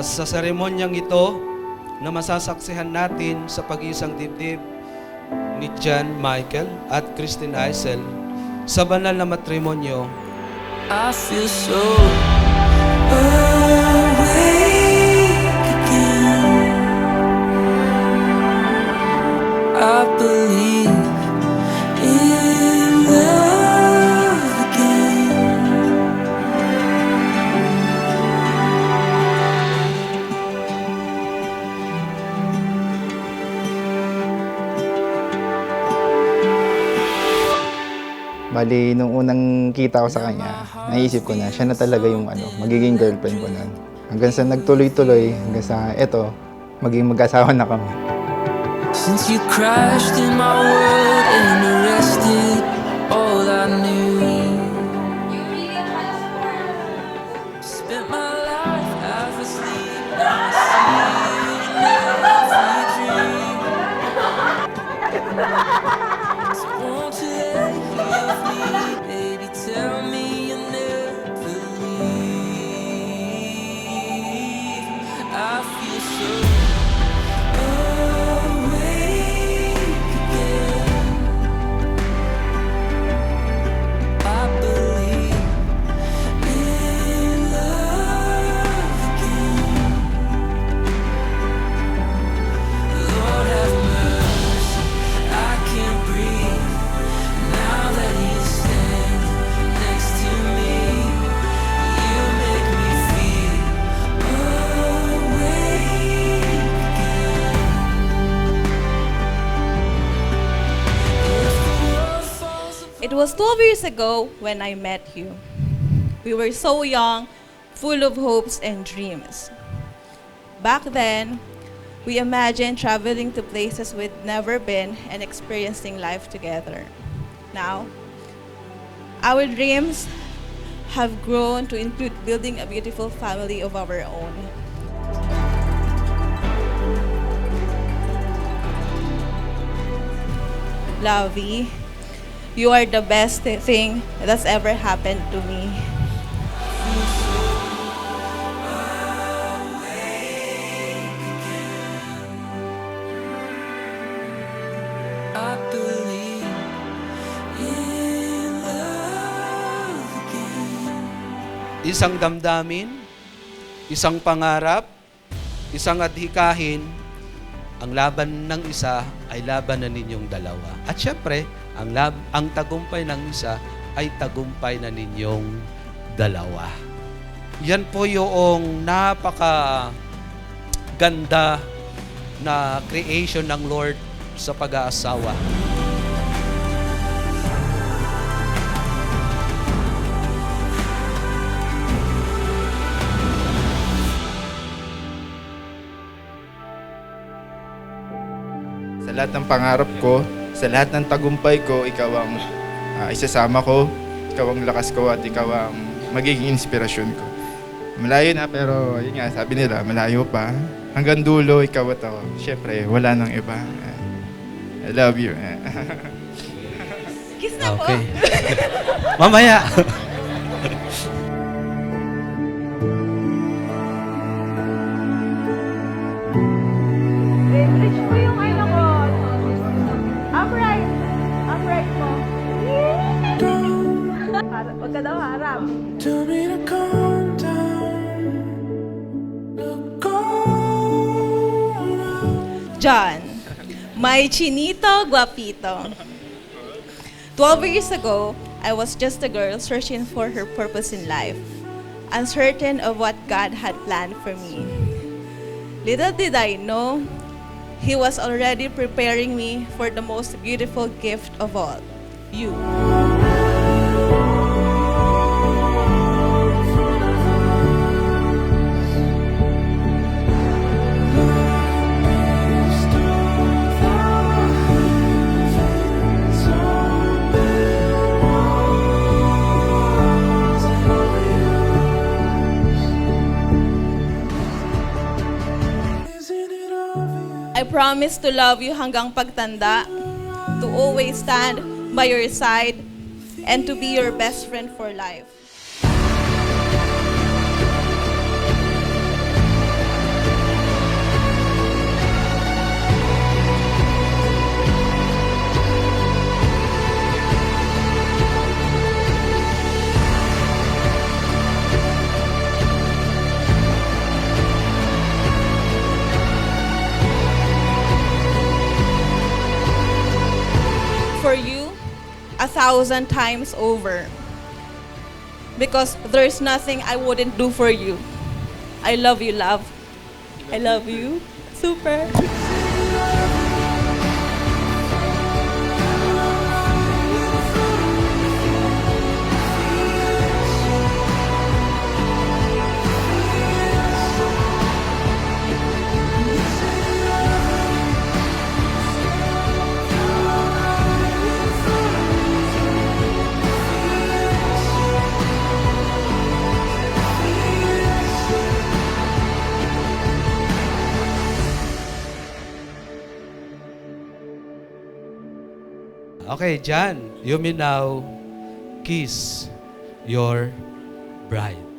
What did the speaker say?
Sa seremonyang ito na masasaksihan natin sa pag-iisang dibdib ni John Michael at Christine Aisel sa banal na matrimonyo, I feel so awake again. I believe in love again. Bali, nung unang kita ko sa kanya, naisip ko na siya na talaga yung magiging girlfriend ko nun. Hanggang sa nagtuloy-tuloy, hanggang sa eto, maging mag-asawa na kami. Since you crashed in my world and arrested all I knew. Spent my life half asleep, now I see every dream. So won't you let go of me, baby, tell me you'll never leave. I feel so It was 12 years ago when I met you. We were so young, full of hopes and dreams. Back then, we imagined traveling to places we'd never been and experiencing life together. Now, our dreams have grown to include building a beautiful family of our own. Lovey, you are the best thing that's ever happened to me. I believe in love again. isang damdamin, isang pangarap, isang adhikahin. Ang laban ng isa ay laban na ninyong dalawa. At syempre, ang tagumpay ng isa ay tagumpay na ninyong dalawa. Yan po yung napaka ganda na creation ng Lord sa pag-aasawa. Sa lahat ng pangarap ko, sa lahat ng tagumpay ko, ikaw ang isasama ko, ikaw ang lakas ko, at ikaw ang magiging inspirasyon ko. Malayo na, pero yun nga, sabi nila, malayo pa. Hanggang dulo, ikaw at ako. Siyempre, wala nang iba. I love you. Kiss na po! Okay. Mamaya! Reach mo yung ano ko. Upright. Upright mo. Huwag ka daw harap. Tell me to calm down. Look around. John, my chinito guapito. 12 years ago, I was just a girl searching for her purpose in life, uncertain of what God had planned for me. Little did I know, He was already preparing me for the most beautiful gift of all, you. I promise to love you hanggang pagtanda, to always stand by your side, and to be your best friend for life. for you 1,000 times over. Because there's nothing I wouldn't do for you. I love you, love. I love you. Super. Okay, John, you may now kiss your bride.